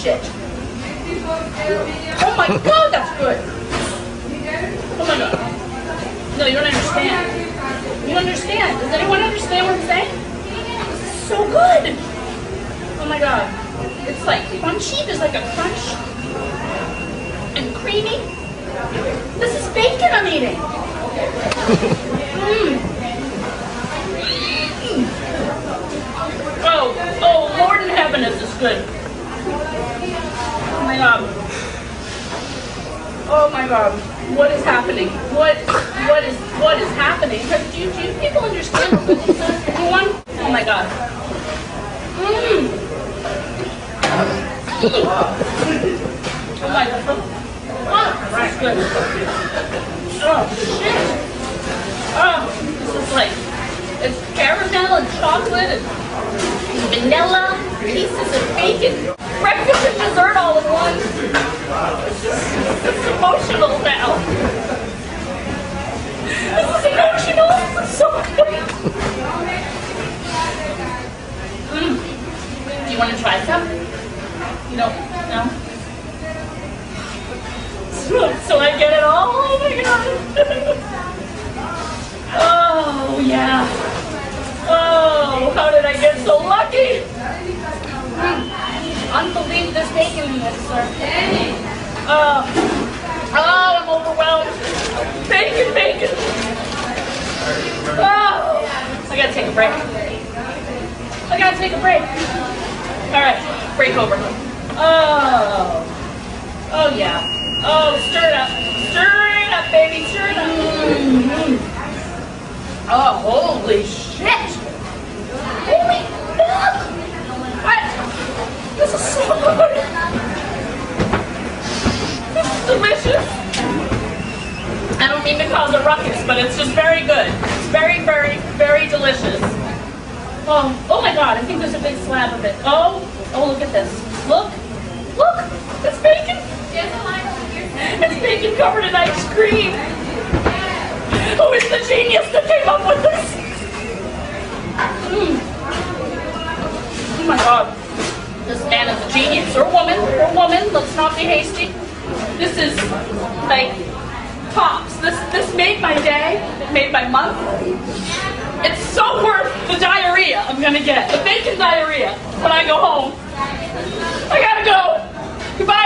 shit. Oh my god, that's good. Oh my god. No, you don't understand. You understand. Does anyone understand what I'm saying? This is so good. Oh my god. It's like crunchy. There's like a crunch. And creamy. This is bacon I'm eating. Oh, Lord in heaven, is this good. Oh my god. Oh my god. What is happening? What is happening? Do you people understand what this is? Anyone? Oh my god. Oh my god. Oh, that's good. Oh shit. Oh, this is like, it's caramel and chocolate and vanilla, pieces of bacon, breakfast and dessert all in one. This is emotional now. This is emotional. This is so good. Do you want to try some? You don't? No? So I get it all? Oh my god. Oh yeah. Oh, how did I get so lucky? Unbelievable, there's bacon in this, sir. Oh, I'm overwhelmed. Bacon, bacon. Oh, I gotta take a break. I gotta take a break. All right, break over. Oh yeah. Oh, stir it up. Stir it up, baby, stir it up. Oh, holy shit. Holy fuck. What? This is so good. This is delicious. I don't mean to cause a ruckus, but it's just very good. It's very, very, very delicious. Oh my god, I think there's a big slab of it. Oh, look at this. Look, it's bacon. It's bacon covered in ice cream. Who is the genius that came up with this? Oh my god. This man is a genius. Or woman. Let's not be hasty. This is like tops. This made my day. It made my month. It's so worth the diarrhea I'm gonna get. The bacon diarrhea when I go home. I gotta go. Goodbye.